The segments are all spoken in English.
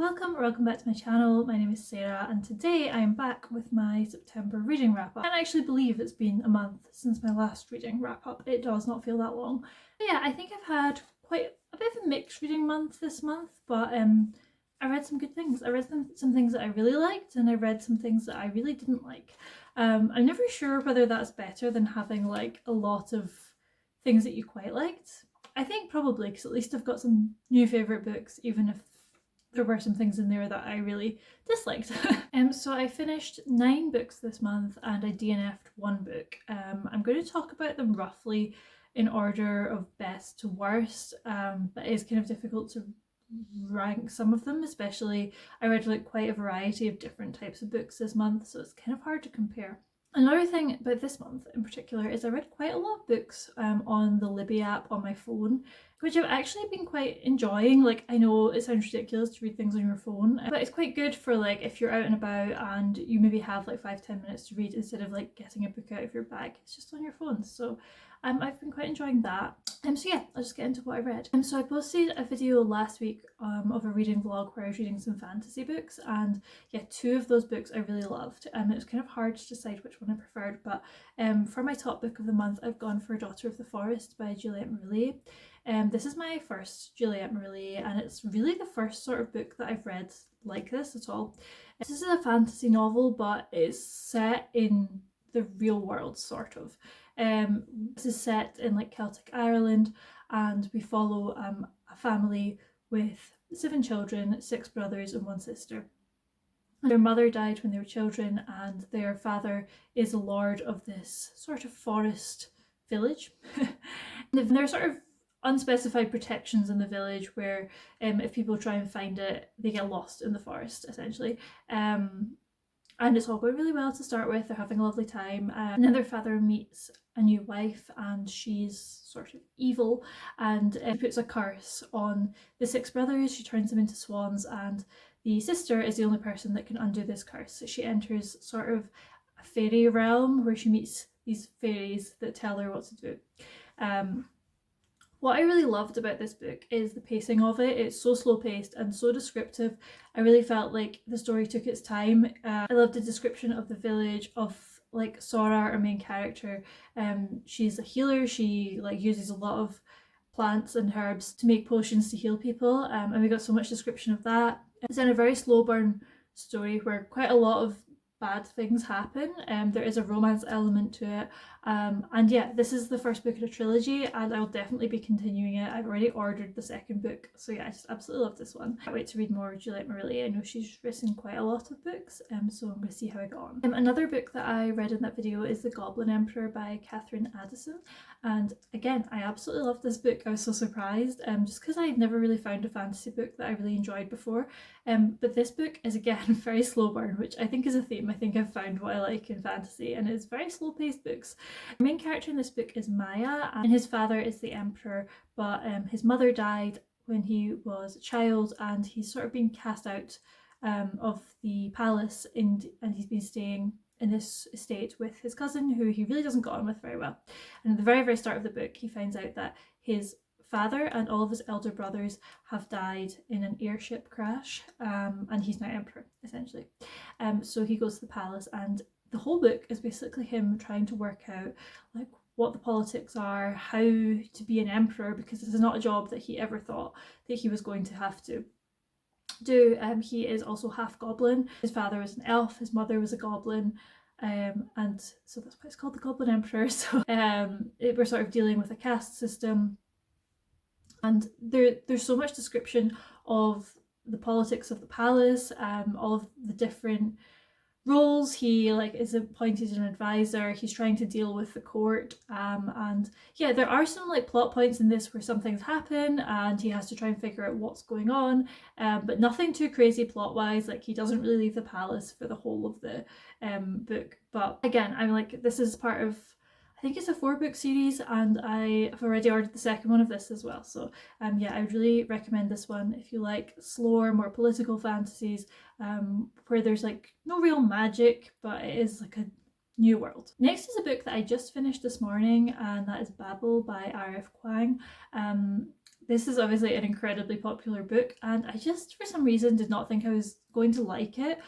welcome or welcome back to my channel. My name is Sarah and today I'm back with my September reading wrap up. I can't actually believe it's been a month since my last reading wrap up. It does not feel that long. But yeah, I think I've had quite a bit of a mixed reading month this month, but I read some good things. I read some things that I really liked and I read some things that I really didn't like. I'm never sure whether that's better than having like a lot of things that you quite liked. I think probably, because at least I've got some new favourite books, even if there were some things in there that I really disliked. So I finished 9 books this month and I DNF'd 1 book. I'm going to talk about them roughly in order of best to worst, but it is kind of difficult to rank some of them, especially I read like quite a variety of different types of books this month, so it's kind of hard to compare. Another thing about this month in particular is I read quite a lot of books on the Libby app on my phone, which I've actually been quite enjoying. Like, I know it sounds ridiculous to read things on your phone, but it's quite good for like if you're out and about and you maybe have like 5-10 minutes to read instead of like getting a book out of your bag. It's just on your phone. So I've been quite enjoying that. So yeah, I'll just get into what I read. So I posted a video last week of a reading vlog where I was reading some fantasy books, and yeah, 2 of those books I really loved. It was kind of hard to decide which one I preferred, but for my top book of the month I've gone for Daughter of the Forest by Juliet Marillier. This is my first Juliet Marillier and it's really the first sort of book that I've read like this at all. This is a fantasy novel, but it's set in the real world, sort of. This is set in like Celtic Ireland and we follow a family with 7 children, 6 brothers and 1 sister. Their mother died when they were children and their father is a lord of this sort of forest village. And there are sort of unspecified protections in the village where if people try and find it, they get lost in the forest essentially. And it's all going really well to start with. They're having a lovely time. And then their father meets a new wife and she's sort of evil and puts a curse on the 6 brothers. She turns them into swans and the sister is the only person that can undo this curse. So she enters sort of a fairy realm where she meets these fairies that tell her what to do. What I really loved about this book is the pacing of it. It's so slow paced and so descriptive. I really felt like the story took its time. I loved the description of the village, of like Sora, our main character. She's a healer. She like uses a lot of plants and herbs to make potions to heal people, and we got so much description of that. It's in a very slow burn story where quite a lot of bad things happen. There is a romance element to it, and yeah, this is the first book in a trilogy and I'll definitely be continuing it. I've already ordered the second book, so yeah, I just absolutely love this one. I can't wait to read more Juliet Marillier. I know she's written quite a lot of books, so I'm going to see how I go on. Another book that I read in that video is The Goblin Emperor by Katherine Addison, and again, I absolutely love this book. I was so surprised, just because I'd never really found a fantasy book that I really enjoyed before. But this book is again very slow burn, which I think is a theme. I think I've found what I like in fantasy, and it's very slow paced books. The main character in this book is Maya, and his father is the emperor, but his mother died when he was a child and he's sort of been cast out of the palace, and he's been staying in this estate with his cousin who he really doesn't get on with very well. And at the very start of the book he finds out that his father and all of his elder brothers have died in an airship crash, and he's now emperor essentially. So he goes to the palace and the whole book is basically him trying to work out like what the politics are, how to be an emperor, because this is not a job that he ever thought that he was going to have to do. He is also half goblin. His father was an elf, his mother was a goblin, and so that's why it's called the Goblin Emperor. So we're sort of dealing with a caste system, and there's so much description of the politics of the palace, all of the different roles. He like is appointed an advisor, he's trying to deal with the court, and yeah, there are some like plot points in this where some things happen and he has to try and figure out what's going on, but nothing too crazy plot wise. Like, he doesn't really leave the palace for the whole of the book. But again, I'm like, this is part of, I think it's a 4-book series and I have already ordered the second one of this as well. So yeah, I would really recommend this one if you like slower, more political fantasies, where there's like no real magic, but it is like a new world. Next is a book that I just finished this morning, and that is Babel by R.F. Kuang. This is obviously an incredibly popular book, and I just for some reason did not think I was going to like it,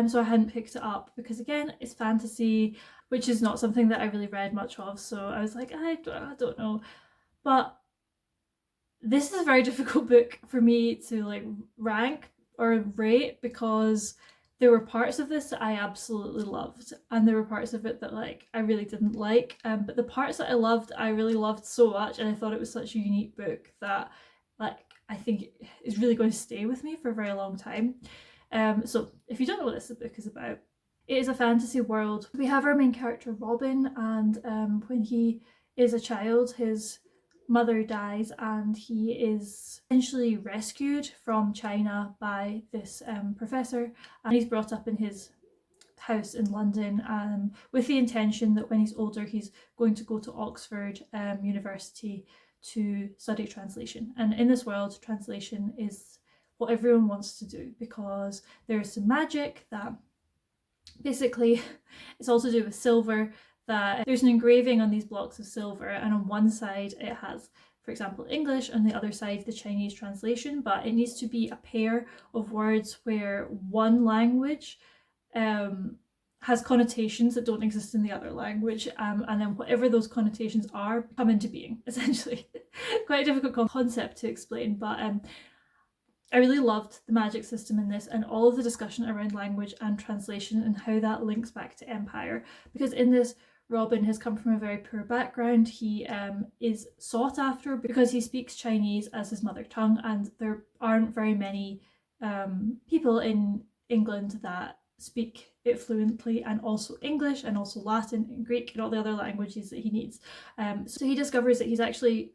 so I hadn't picked it up because again it's fantasy, which is not something that I really read much of, so I was like, I don't know. But this is a very difficult book for me to like rank or rate because there were parts of this that I absolutely loved, and there were parts of it that like I really didn't like. But the parts that I loved, I really loved so much, and I thought it was such a unique book that like I think is really going to stay with me for a very long time. So if you don't know what this book is about, it is a fantasy world. We have our main character Robin, and when he is a child, his mother dies and he is essentially rescued from China by this professor, and he's brought up in his house in London with the intention that when he's older he's going to go to Oxford University to study translation. And in this world, translation is what everyone wants to do because there's some magic that basically it's all to do with silver, that there's an engraving on these blocks of silver, and on one side it has, for example, English, and the other side the Chinese translation, but it needs to be a pair of words where one language has connotations that don't exist in the other language, and then whatever those connotations are come into being, essentially. Quite a difficult concept to explain, but I really loved the magic system in this and all of the discussion around language and translation and how that links back to Empire, because in this Robin has come from a very poor background. He is sought after because he speaks Chinese as his mother tongue, and there aren't very many people in England that speak it fluently, and also English and also Latin and Greek and all the other languages that he needs. So he discovers that he's actually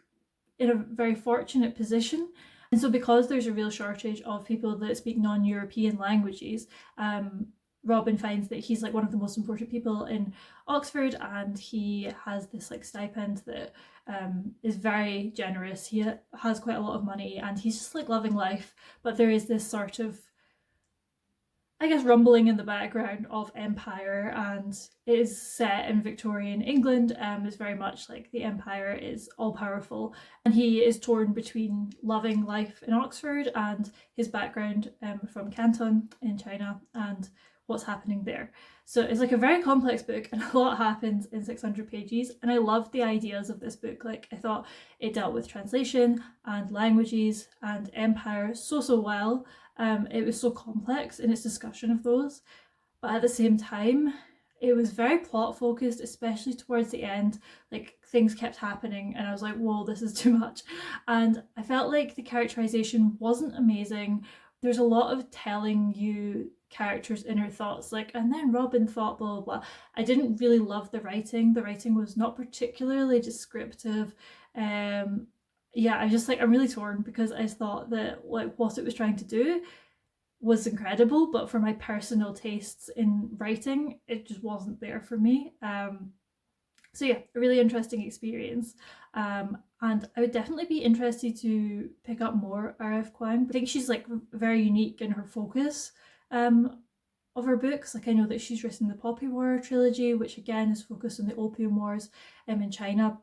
in a very fortunate position. And so because there's a real shortage of people that speak non-European languages, Robin finds that he's like one of the most important people in Oxford, and he has this like stipend that is very generous. He has quite a lot of money and he's just like loving life, but there is this sort of, I guess, rumbling in the background of Empire, and it is set in Victorian England. It's very much like the Empire is all powerful, and he is torn between loving life in Oxford and his background from Canton in China and what's happening there. So it's like a very complex book, and a lot happens in 600 pages, and I loved the ideas of this book. Like, I thought it dealt with translation and languages and Empire so well. It was so complex in its discussion of those, but at the same time it was very plot focused, especially towards the end. Like, things kept happening and I was like, whoa, this is too much. And I felt like the characterization wasn't amazing. There's a lot of telling you characters' inner thoughts, like, and then Robin thought blah blah blah. I didn't really love the writing. The writing was not particularly descriptive. Yeah, I'm really torn because I thought that like what it was trying to do was incredible, but for my personal tastes in writing, it just wasn't there for me. So yeah, a really interesting experience. And I would definitely be interested to pick up more R.F. Kuang. I think she's like very unique in her focus of her books. Like, I know that she's written the Poppy War trilogy, which again is focused on the Opium Wars in China.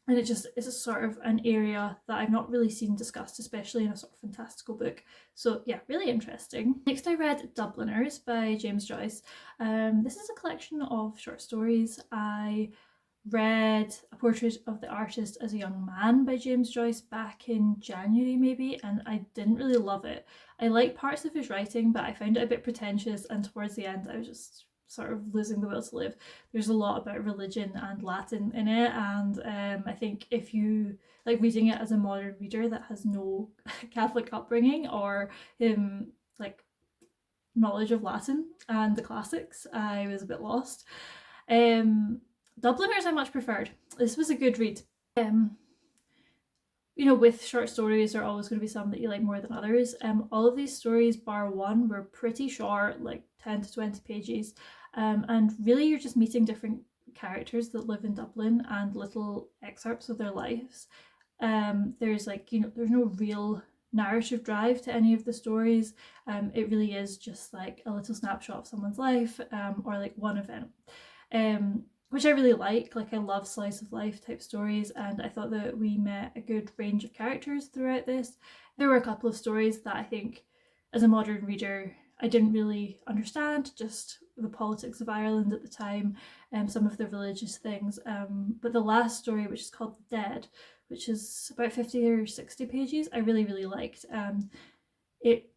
And it just is a sort of an area that I've not really seen discussed, especially in a sort of fantastical book. So yeah, really interesting. Next I read Dubliners by James Joyce. This is a collection of short stories. I read A Portrait of the Artist as a Young Man by James Joyce back in January maybe, and I didn't really love it. I like parts of his writing, but I found it a bit pretentious, and towards the end I was just sort of losing the will to live. There's a lot about religion and Latin in it, and I think if you like reading it as a modern reader that has no Catholic upbringing or like knowledge of Latin and the classics, I was a bit lost. Dubliners I much preferred. This was a good read. You know, with short stories, there are always going to be some that you like more than others. All of these stories, bar one, were pretty short, like 10 to 20 pages. And really you're just meeting different characters that live in Dublin and little excerpts of their lives. There's like, you know, there's no real narrative drive to any of the stories. It really is just like a little snapshot of someone's life, or like one event. which I really like. Like, I love slice of life type stories, and I thought that we met a good range of characters throughout this. There were a couple of stories that I think, as a modern reader, I didn't really understand, just the politics of Ireland at the time and some of the religious things. But the last story, which is called The Dead, which is about 50 or 60 pages, I really, really liked. It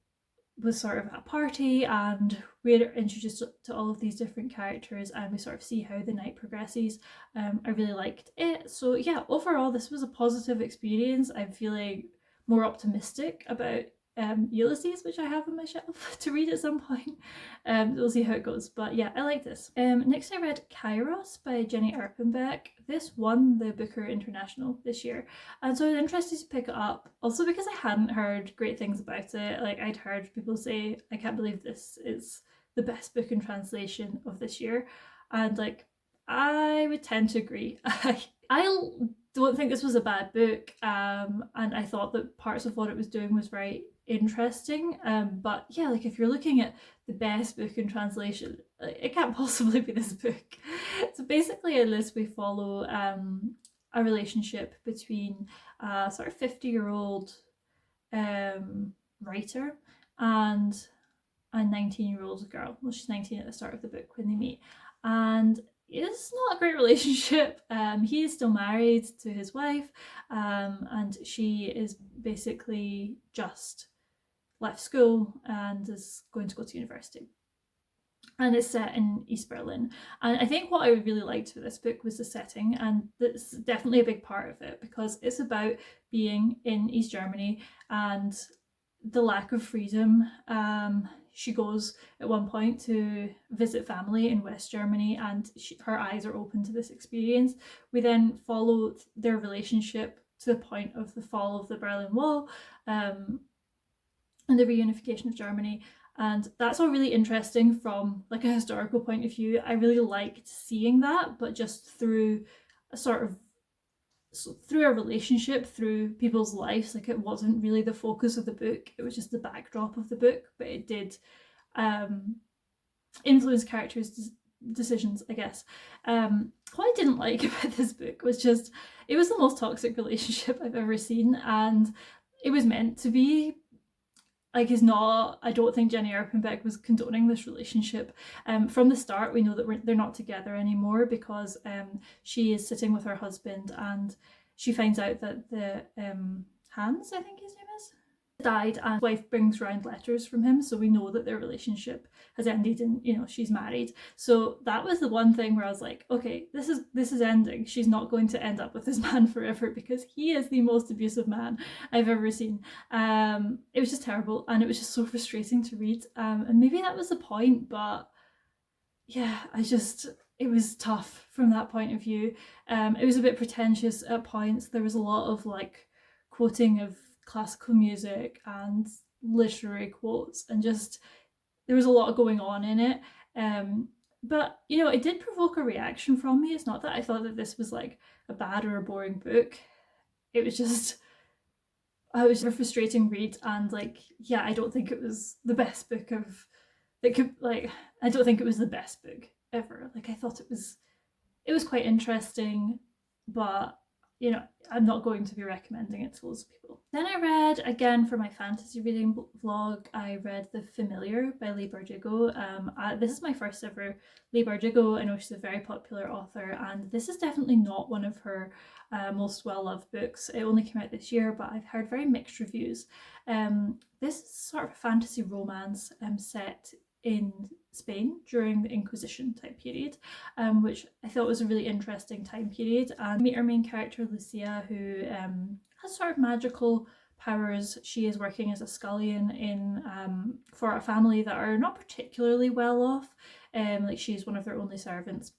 was sort of a party, and we're introduced to all of these different characters, and we sort of see how the night progresses. I really liked it. So yeah, overall this was a positive experience. I'm feeling more optimistic about Ulysses, which I have on my shelf to read at some point. We'll see how it goes, but yeah, I like this. Next I read Kairos by Jenny Erpenbeck. This won the Booker International this year, and so I was interested to pick it up, also because I hadn't heard great things about it. Like, I'd heard people say, I can't believe this is the best book in translation of this year, and like, I would tend to agree. I don't think this was a bad book, and I thought that parts of what it was doing was very interesting, but yeah, like, if you're looking at the best book in translation, it can't possibly be this book. So basically in this we follow a relationship between a sort of 50-year-old writer and a 19-year-old girl. Well, she's 19 at the start of the book when they meet, and it's not a great relationship. He is still married to his wife, and she is basically just left school and is going to go to university. And it's set in East Berlin. And I think what I really liked for this book was the setting, and that's definitely a big part of it, because it's about being in East Germany and the lack of freedom. She goes at one point to visit family in West Germany, and her eyes are open to this experience. We then follow their relationship to the point of the fall of the Berlin Wall, and the reunification of Germany. And that's all really interesting from like a historical point of view. I really liked seeing that, but just through a sort of through a relationship, through people's lives. Like, it wasn't really the focus of the book, it was just the backdrop of the book, but it did influence characters' decisions, I guess. What I didn't like about this book was just, it was the most toxic relationship I've ever seen, and it was meant to be. Like, is not, I don't think Jenny Erpenbeck was condoning this relationship. From the start, we know that they're not together anymore, because she is sitting with her husband and she finds out that the Hans, I think his name is, died, and his wife brings round letters from him, so we know that their relationship has ended and, you know, she's married. So that was the one thing where I was like, okay, this is ending. She's not going to end up with this man forever, because he is the most abusive man I've ever seen. It was just terrible, and it was just so frustrating to read, and maybe that was the point, but yeah, it was tough from that point of view. It was a bit pretentious at points. There was a lot of like quoting of classical music and literary quotes, and just there was a lot going on in it. But you know, it did provoke a reaction from me. It's not that I thought that this was like a bad or a boring book. It was just, it was a frustrating read, and like, yeah, I don't think it was the best book of that could, like, I don't think it was the best book ever. Like, I thought it was quite interesting, but you know, I'm not going to be recommending it to loads of people. Then I read, again for my fantasy reading vlog, I read The Familiar by Leigh Bardugo. This is my first ever Leigh Bardugo. I know she's a very popular author, and this is definitely not one of her most well-loved books. It only came out this year, but I've heard very mixed reviews. This is sort of a fantasy romance set in Spain during the Inquisition type period, which I thought was a really interesting time period. And meet our main character Lucia, who has sort of magical powers. She is working as a scullion in for a family that are not particularly well off. Like, she's one of their only servants,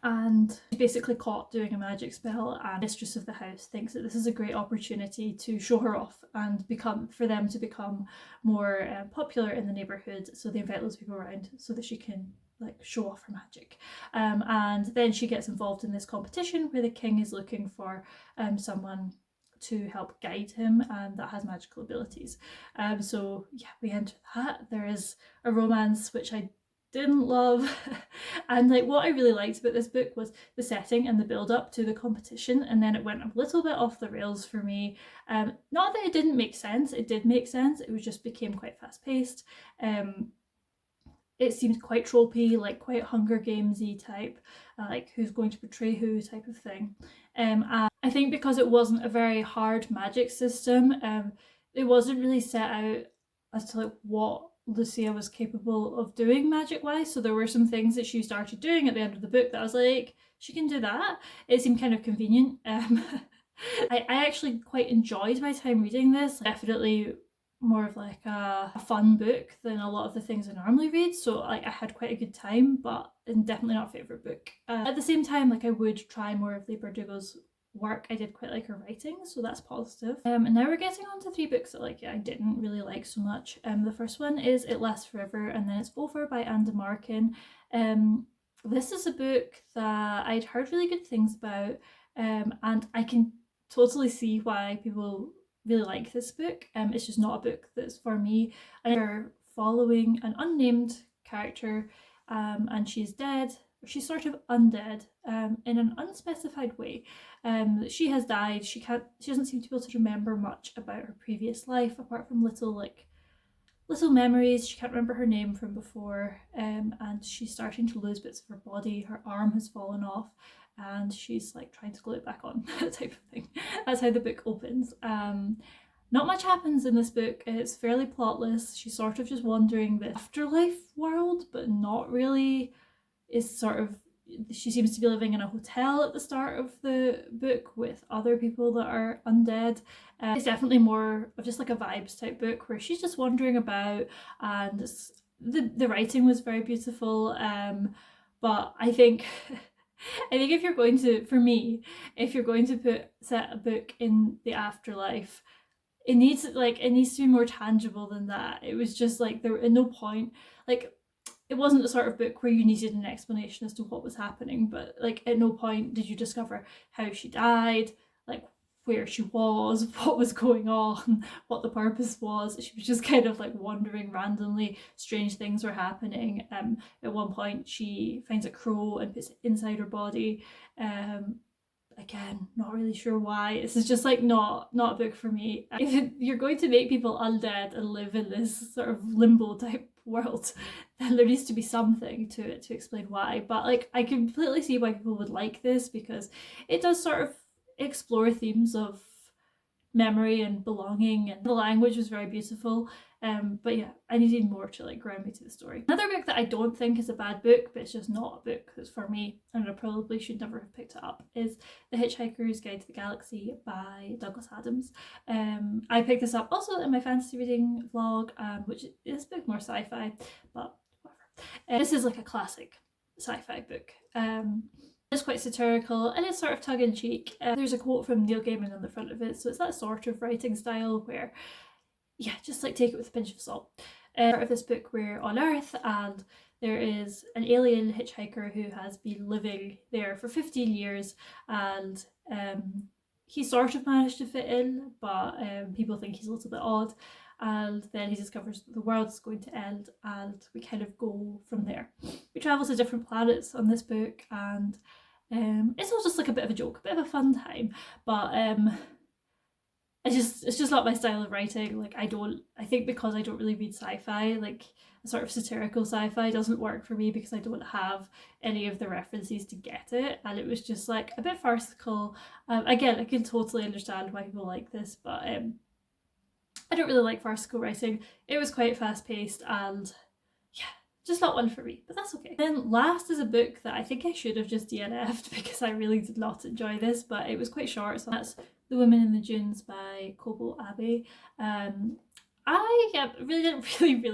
and she's basically caught doing a magic spell, and mistress of the house thinks that this is a great opportunity to show her off and for them to become more popular in the neighborhood. So they invite loads of people around so that she can like show off her magic, and then she gets involved in this competition where the king is looking for someone to help guide him, and that has magical abilities. So yeah, we enter that. There is a romance which I didn't love. And like what I really liked about this book was the setting and the build up to the competition, and then it went a little bit off the rails for me. Not that it didn't make sense, it did make sense, it was just became quite fast paced. It seemed quite tropey, like quite Hunger Games-y type, like who's going to betray who type of thing. And I think because it wasn't a very hard magic system, it wasn't really set out as to like what Lucia was capable of doing magic-wise. So there were some things that she started doing at the end of the book that I was like, she can do that. It seemed kind of convenient. I actually quite enjoyed my time reading this. Definitely more of like a fun book than a lot of the things I normally read, so like I had quite a good time, but definitely not a favourite book. At the same time, like I would try more of Leigh Bardugo's work. I did quite like her writing, so that's positive. And now we're getting on to 3 books that like I didn't really like so much. The first one is It Lasts Forever, and then it's Over by Anne de Marken. This is a book that I'd heard really good things about, and I can totally see why people really like this book. It's just not a book that's for me. And they're following an unnamed character, and she's dead. She's sort of undead, in an unspecified way. She has died. She doesn't seem to be able to remember much about her previous life, apart from little memories. She can't remember her name from before, and she's starting to lose bits of her body. Her arm has fallen off, and she's like trying to glue it back on, type of thing. That's how the book opens. Not much happens in this book. It's fairly plotless. She's sort of just wandering the afterlife world, but not really. She seems to be living in a hotel at the start of the book with other people that are undead. It's definitely more of just like a vibes type book where she's just wandering about, and the writing was very beautiful. But I think if you're going to set a book in the afterlife, it needs to be more tangible than that. It was just like there at no point, like, it wasn't the sort of book where you needed an explanation as to what was happening, but like at no point did you discover how she died, like where she was, what was going on, what the purpose was. She was just kind of like wandering randomly. Strange things were happening. At one point she finds a crow and puts it inside her body. Again, not really sure why. This is just like not a book for me. If you're going to make people undead and live in this sort of limbo type world, then there needs to be something to it to explain why. But like I completely see why people would like this, because it does sort of explore themes of memory and belonging, and the language was very beautiful. But yeah, I needed more to like ground me to the story. Another book that I don't think is a bad book, but it's just not a book that's for me, and I probably should never have picked it up, is The Hitchhiker's Guide to the Galaxy by Douglas Adams. I picked this up also in my fantasy reading vlog, which is a bit more sci-fi, but whatever. This is like a classic sci-fi book. It's quite satirical and it's sort of tongue-in-cheek. There's a quote from Neil Gaiman on the front of it, so it's that sort of writing style where, yeah, just like take it with a pinch of salt. Part of this book, we're on Earth and there is an alien hitchhiker who has been living there for 15 years, and he sort of managed to fit in, but people think he's a little bit odd. And then he discovers that the world's going to end, and we kind of go from there. We travel to different planets on this book, and it's all just like a bit of a joke, a bit of a fun time. But it's just not my style of writing. Like I think because I don't really read sci-fi, like a sort of satirical sci-fi doesn't work for me because I don't have any of the references to get it, and it was just like a bit farcical. Again, I can totally understand why people like this, but I don't really like farcical writing. It was quite fast-paced and yeah, just not one for me, but that's okay. Then last is a book that I think I should have just DNF'd because I really did not enjoy this, but it was quite short, so that's The Woman in the Dunes by Kobo Abe. I really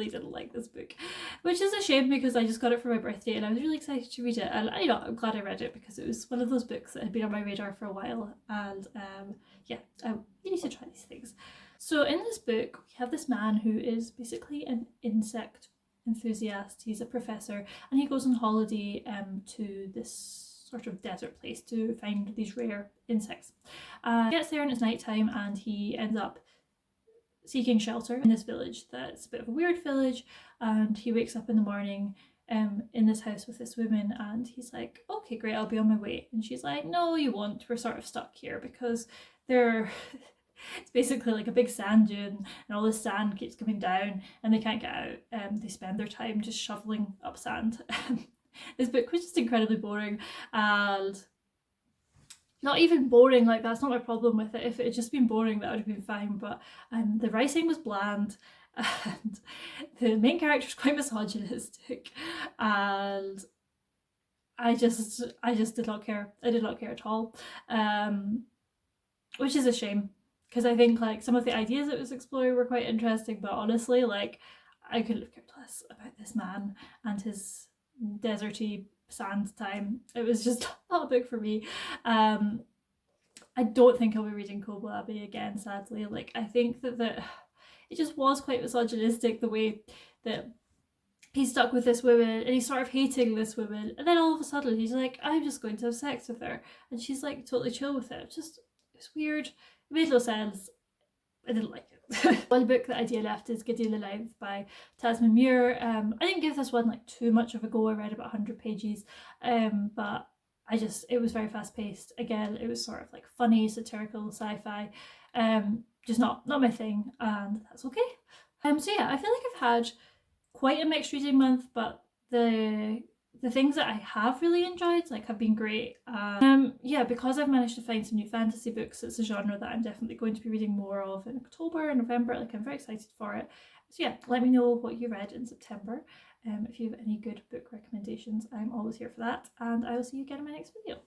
didn't like this book, which is a shame because I just got it for my birthday and I was really excited to read it, and I'm glad I read it because it was one of those books that had been on my radar for a while, and you need to try these things. So in this book we have this man who is basically an insect enthusiast. He's a professor and he goes on holiday to this sort of desert place to find these rare insects. He gets there and it's nighttime and he ends up seeking shelter in this village that's a bit of a weird village, and he wakes up in the morning in this house with this woman, and he's like, okay, great, I'll be on my way. And she's like, no, you won't, we're sort of stuck here because they're it's basically like a big sand dune, and all this sand keeps coming down and they can't get out. They spend their time just shoveling up sand. This book was just incredibly boring, and not even boring, like that's not my problem with it. If it had just been boring, that would have been fine, but the writing was bland, and the main character's quite misogynistic, and I just did not care. I did not care at all, which is a shame, because I think like some of the ideas it was exploring were quite interesting, but honestly, like I couldn't have cared less about this man and his deserty sand time. It was just not a book for me. I don't think I'll be reading Kobo Abbey again, sadly. Like I think that it just was quite misogynistic, the way that he's stuck with this woman and he's sort of hating this woman, and then all of a sudden he's like, I'm just going to have sex with her, and she's like totally chill with it. It's weird. It made no sense. I didn't like it. One book that I DNF'd is Gideon the Ninth by Tasmyn Muir. I didn't give this one like too much of a go. I read about 100 pages, but it was very fast paced. Again, it was sort of like funny, satirical sci-fi. Just not my thing, and that's okay. So yeah, I feel like I've had quite a mixed reading month, but the things that I have really enjoyed like have been great. Yeah, because I've managed to find some new fantasy books, it's a genre that I'm definitely going to be reading more of in October and November. Like I'm very excited for it. So yeah, let me know what you read in September. If you have any good book recommendations, I'm always here for that, and I will see you again in my next video.